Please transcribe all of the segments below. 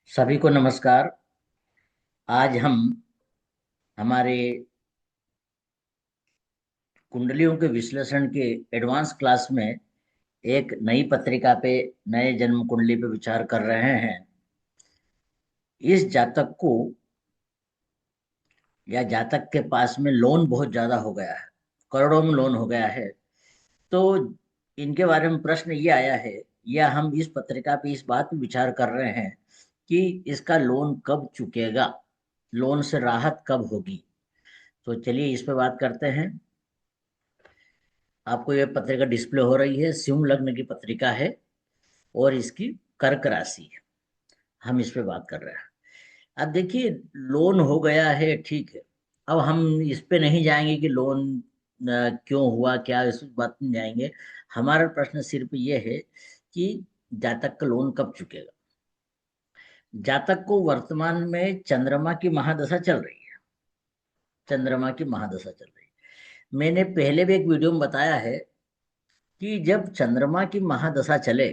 सभी को नमस्कार। आज हम हमारे कुंडलियों के विश्लेषण के एडवांस क्लास में एक नई पत्रिका पे, नए जन्म कुंडली पे विचार कर रहे हैं। इस जातक को या जातक के पास में लोन बहुत ज्यादा हो गया है, करोड़ों में लोन हो गया है। तो इनके बारे में प्रश्न ये आया है, या हम इस पत्रिका पे इस बात पे विचार कर रहे हैं कि इसका लोन कब चुकेगा, लोन से राहत कब होगी। तो चलिए इस पे बात करते हैं। आपको यह पत्रिका डिस्प्ले हो रही है, सिंह लग्न की पत्रिका है और इसकी कर्क राशि है। हम इस पे बात कर रहे हैं। अब देखिए, लोन हो गया है, ठीक है। अब हम इस पे नहीं जाएंगे कि लोन क्यों हुआ, क्या, इस बात में जाएंगे। हमारा प्रश्न सिर्फ ये है कि जातक का लोन कब चुकेगा। जातक को वर्तमान में चंद्रमा की महादशा चल रही है। चंद्रमा की महादशा चल रही है। मैंने पहले भी एक वीडियो में बताया है कि जब चंद्रमा की महादशा चले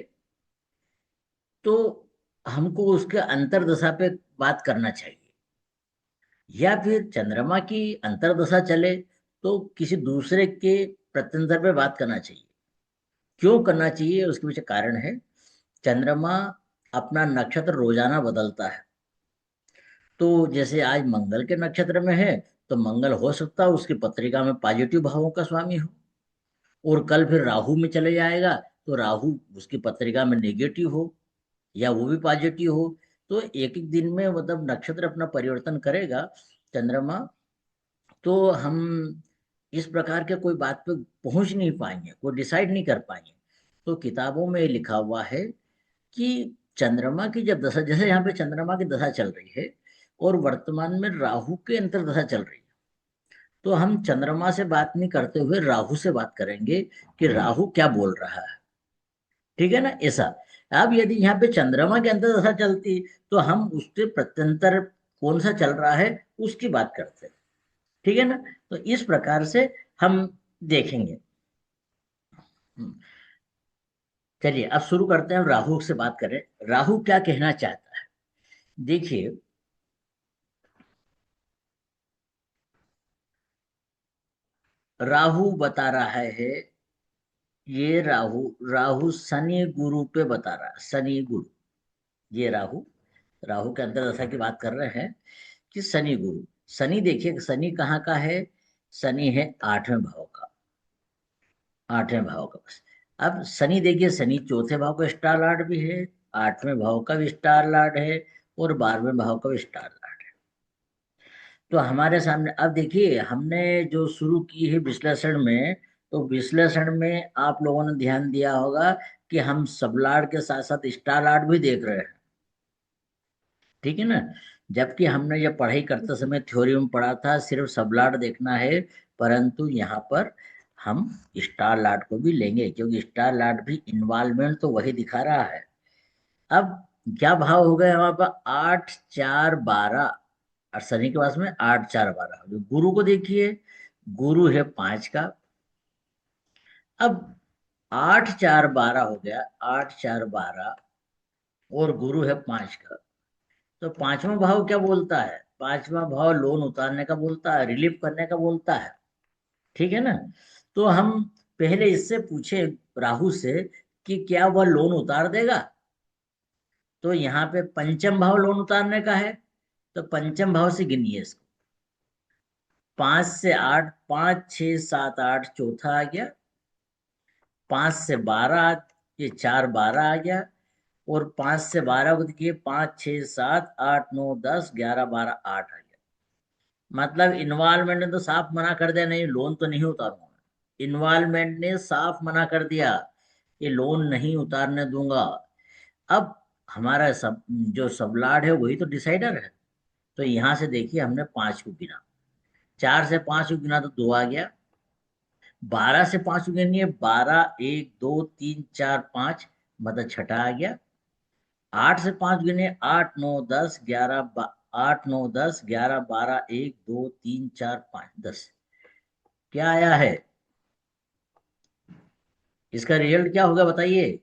तो हमको उसके अंतर्दशा पे बात करना चाहिए, या फिर चंद्रमा की अंतर्दशा चले तो किसी दूसरे के प्रत्यंतर पे बात करना चाहिए। क्यों करना चाहिए, उसके पीछे कारण है। चंद्रमा अपना नक्षत्र रोजाना बदलता है। तो जैसे आज मंगल के नक्षत्र में है, तो मंगल हो सकता है उसकी पत्रिका में पॉजिटिव भावों का स्वामी हो, और कल फिर राहु में चले जाएगा तो राहु उसकी पत्रिका में नेगेटिव हो, या वो भी पॉजिटिव हो। तो एक एक दिन में मतलब नक्षत्र अपना परिवर्तन करेगा चंद्रमा। तो हम इस प्रकार के कोई बात पे पहुंच नहीं पाएंगे, कोई डिसाइड नहीं कर पाएंगे। तो किताबों में लिखा हुआ है कि चंद्रमा की जब दशा, जैसे यहाँ पे चंद्रमा की दशा चल रही है और वर्तमान में राहु के अंतर्दशा चल रही है, तो हम चंद्रमा से बात नहीं करते हुए राहु से बात करेंगे कि राहु क्या बोल रहा है। ठीक है ना, ऐसा। अब यदि यहाँ पे चंद्रमा के अंदर दशा चलती तो हम उसके प्रत्यंतर कौन सा चल रहा है उसकी बात करते हैं। ठीक है ना। तो इस प्रकार से हम देखेंगे। हम्म, चलिए अब शुरू करते हैं, राहु से बात करें। राहु क्या कहना चाहता है, देखिए। राहु बता रहा है, ये राहु, राहु शनि गुरु पे बता रहा है, शनि गुरु। ये राहु, राहु के अंतर दशा की बात कर रहे हैं कि शनि गुरु। शनि देखिए, शनि कहाँ का है। शनि है 8वें भाव का, 8वें भाव का बस। अब शनि देखिए, शनि चौथे भाव का स्टार लॉर्ड भी है, 8वें भाव का भी स्टार लॉर्ड है, और 12वें भाव का भी स्टार लॉर्ड है। तो हमारे सामने अब देखिए, हमने जो शुरू की है विश्लेषण में, तो विश्लेषण में आप लोगों ने ध्यान दिया होगा कि हम सब लॉर्ड के साथ साथ स्टार लॉर्ड भी देख रहे हैं। ठीक है ना। जबकि हमने ये पढ़ाई करते समय थ्योरी में पढ़ा था सिर्फ सब लॉर्ड देखना है, परंतु यहाँ पर हम स्टार लॉर्ड को भी लेंगे, क्योंकि स्टार लॉर्ड भी इन्वॉल्वमेंट तो वही दिखा रहा है। अब क्या भाव हो गए हमारे पास, 8 4 12, और शनि के पास में 8 4 12। जो गुरु को देखिए, गुरु है 5 का। अब 8 4 12 हो गया, 8 4 12, और गुरु है 5 का। तो 5वां भाव क्या बोलता है, 5वां भाव लोन उतारने का बोलता है, रिलीफ करने का बोलता है। ठीक है ना। तो हम पहले इससे पूछे, राहु से, कि क्या वह लोन उतार देगा। तो यहाँ पे 5म भाव लोन उतारने का है, तो 5म भाव से गिनिए इसको। 5 से 8, 5 6 7 8 चौथा आ गया। 5 से 12, ये 4 12 आ गया। और 5 से 12 को देखिए, 5 6 7 8 9 10 11 12 8 आ गया। मतलब इन्वॉल्वमेंट ने तो साफ मना कर दिया, नहीं लोन तो नहीं उतारूंगा। इन्वॉल्वमेंट ने साफ मना कर दिया, ये लोन नहीं उतारने दूंगा। अब हमारा सब जो सबलाड है वही तो डिसाइडर है। तो यहां से देखिए, हमने 5 को गिना, 4 से 5 को गिना तो 2 आ गया। 12 से 5 को गिनिए, 12 1 2 3 4 5, मतलब छठा आ गया। 8 से 5 गिने, 8 9 10 11, 8 9 10 11 12 1 2 3 4 5 10। क्या आया है, इसका रिजल्ट क्या होगा बताइए।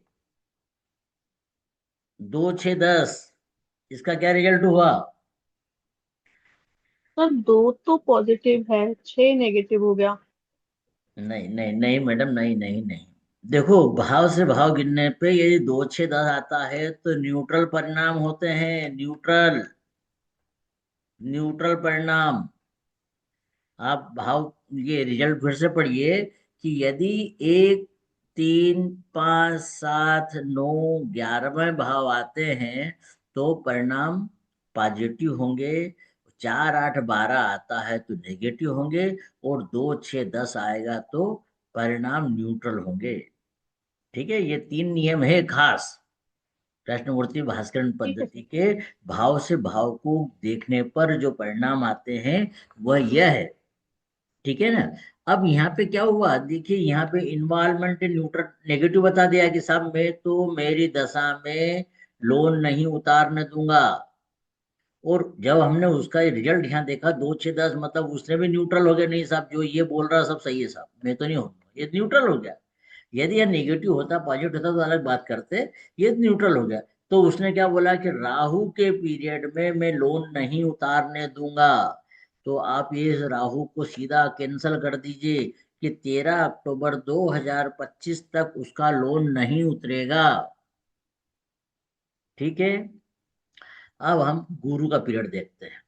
2 6 10, इसका क्या रिजल्ट हुआ? सर 2 तो पॉजिटिव है, 6 नेगेटिव हो गया। नहीं नहीं नहीं मैडम, नहीं नहीं नहीं। देखो, भाव से भाव गिनने पे यदि 2 6 10 आता है तो न्यूट्रल परिणाम होते हैं, न्यूट्रल, न्यूट्रल परिणाम। आप भाव, ये रिजल्ट फिर से पढ़िए कि यदि 1 3 5 7 9 11वें भाव आते हैं तो परिणाम पॉजिटिव होंगे। 4 8 12 आता है तो नेगेटिव होंगे। और 2 6 10 आएगा तो परिणाम न्यूट्रल होंगे। ठीक है, ये 3 नियम है खास कृष्णमूर्ति भास्करन ठीक है पद्धति सर। के। भाव से भाव को देखने पर जो परिणाम आते हैं वह यह है। ठीक है ना? अब यहाँ पे क्या हुआ, देखिए यहाँ पे इन्वॉल्वमेंट न्यूट्रल नेगेटिव बता दिया कि साहब मैं तो मेरी दशा में लोन नहीं उतारने दूंगा। और जब हमने उसका रिजल्ट यहाँ देखा 2 6 10, मतलब उसने भी न्यूट्रल हो गया, नहीं साहब जो ये बोल रहा है सब सही है साहब, मैं तो नहीं हूँ, ये न्यूट्रल हो गया। यदि यह नेगेटिव होता, पॉजिटिव होता तो अलग बात करते। ये न्यूट्रल हो गया। तो उसने क्या बोला कि राहु के पीरियड में मैं लोन नहीं उतारने दूंगा। तो आप ये इस राहु को सीधा कैंसल कर दीजिए कि 13 अक्टूबर 2025 तक उसका लोन नहीं उतरेगा। ठीक है। अब हम गुरु का पीरियड देखते हैं।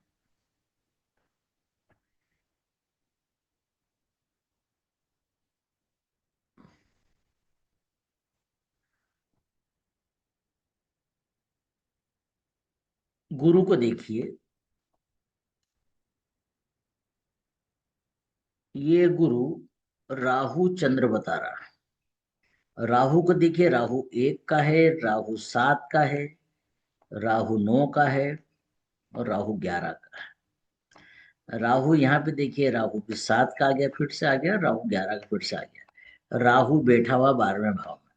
गुरु को देखिए, ये गुरु राहु चंद्र बता रहा है। राहु को देखिए, राहु 1 का है, राहु 7 का है, राहु 9 का है, और राहु 11 का है। राहु यहाँ पे देखिए, राहु भी 7 का आ गया, फिर से आ गया, राहु 11 का फिर से आ गया। राहु बैठा हुआ 12वें भाव में।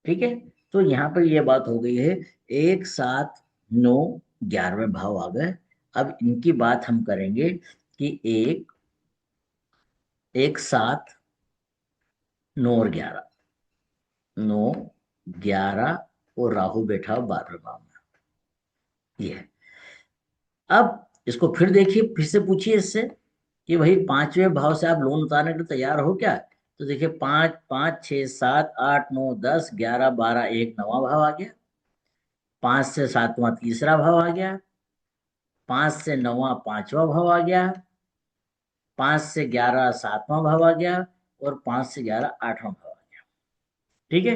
ठीक है। तो यहाँ पर यह बात हो गई है। 1 7 9 11वें भाव आ गए। अब इनकी बात हम करेंगे कि 1 1 7 9 और 11, 9 11, और राहु बैठा 12वें भाव में। ये है। अब इसको फिर देखिए, फिर से पूछिए इससे कि भाई 5वें भाव से आप लोन उतारने के लिए तैयार हो क्या? तो देखिए, 5 5 6 7 8 9 10 11 12, एक नवा भाव आ गया। 5 से 7वां तीसरा भाव आ गया। 5 से 9वां पांचवा भाव आ गया। 5 से 11 7वां भाव आ गया। और 5 से 11 8वां भाव आ गया। ठीक है।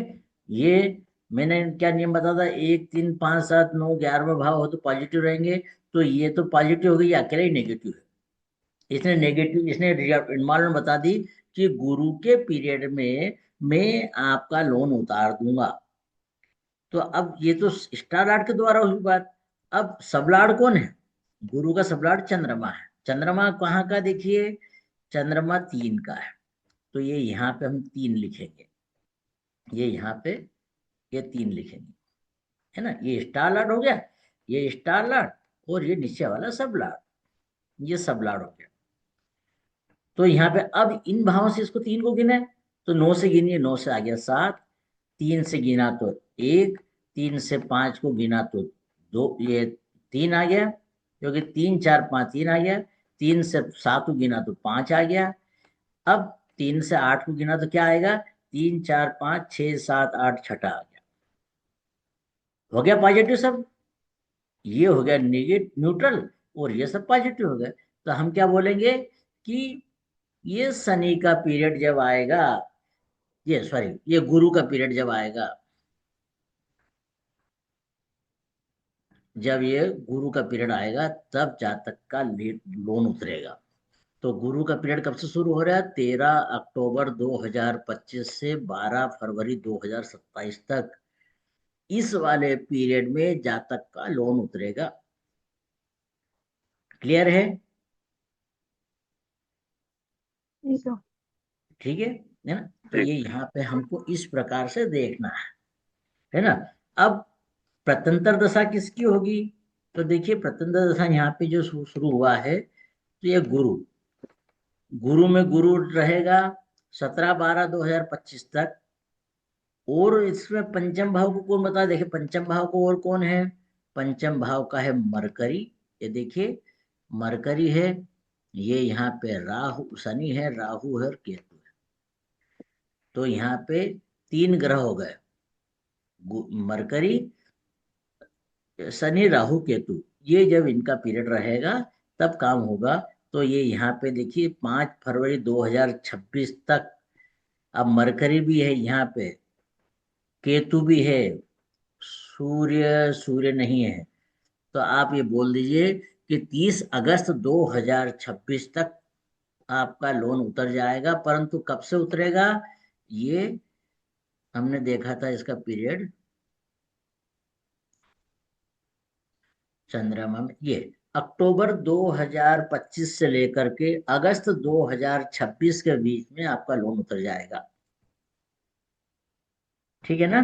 ये मैंने क्या नियम बता था, 1 3 5 7 9 11वें भाव हो तो पॉजिटिव रहेंगे। तो ये तो पॉजिटिव हो गई, ये अकेले ही नेगेटिव है। इसने नेगेटिव, इसने इन्वॉल्वमेंट बता दी कि गुरु के पीरियड में मैं आपका लोन उतार दूंगा। तो अब ये तो स्टार लॉर्ड के द्वारा हुई बात। अब सब लॉर्ड कौन है? गुरु का सब लॉर्ड चंद्रमा है। चंद्रमा कहाँ का देखिए, चंद्रमा 3 का है। तो ये यहाँ पे हम 3 लिखेंगे, ये यहाँ पे ये 3 लिखेंगे, है ना? ये स्टार लॉर्ड हो गया, ये स्टार लॉर्ड, और ये नीचे वाला सब लॉर्ड, ये सब लॉर्ड हो गया। तो यहाँ पे अब इन भावों से इसको 3 को गिने, तो 9 से गिनिए, 9 से आ गया 7। 3 से गिना तो 1। 3 से 5 को गिना तो 2, ये 3 आ गया, क्योंकि 3 4 5 3 आ गया। 3 से 7 को गिना तो 5 आ गया। अब 3 से 8 को गिना तो क्या आएगा? 3 4 5 6 7 8, छठा आ गया। हो गया पॉजिटिव सब। ये हो गया नेगेटिव न्यूट्रल, और ये सब पॉजिटिव हो गए। तो हम क्या बोलेंगे कि ये शनि का पीरियड जब आएगा, ये सॉरी, ये गुरु का पीरियड जब आएगा, जब ये गुरु का पीरियड आएगा तब जातक का लोन उतरेगा। तो गुरु का पीरियड कब से शुरू हो रहा है? 13 अक्टूबर 2025 से 12 फरवरी 2027 तक। इस वाले पीरियड में जातक का लोन उतरेगा। क्लियर है? जी सर। ठीक है ना? तो ये यहाँ पे हमको इस प्रकार से देखना है ना? अब प्रत्यंतर दशा किसकी होगी? तो देखिए, प्रत्यंतर दशा यहाँ पे जो शुरू हुआ है, तो ये गुरु, गुरु में गुरु रहेगा 17 12 2025 तक। और इसमें पंचम भाव को कौन बता, देखिए पंचम भाव को और कौन है, पंचम भाव का है मरकरी। ये देखिए मरकरी है, ये यहाँ पे राहु शनि है, राहु है और केतु है। तो यहाँ पे तीन ग्रह हो गए, मरकरी, शनि, राहु, केतु। ये जब इनका पीरियड रहेगा तब काम होगा। तो ये यहाँ पे देखिए 5 फरवरी 2026 तक, अब मरकरी भी है यहाँ पे, केतु भी है, सूर्य सूर्य नहीं है। तो आप ये बोल दीजिए कि 30 अगस्त 2026 तक आपका लोन उतर जाएगा। परंतु कब से उतरेगा, ये हमने देखा था इसका पीरियड चंद्रमा में, ये अक्टूबर 2025 से लेकर के अगस्त 2026 के बीच में आपका लोन उतर जाएगा। ठीक है ना।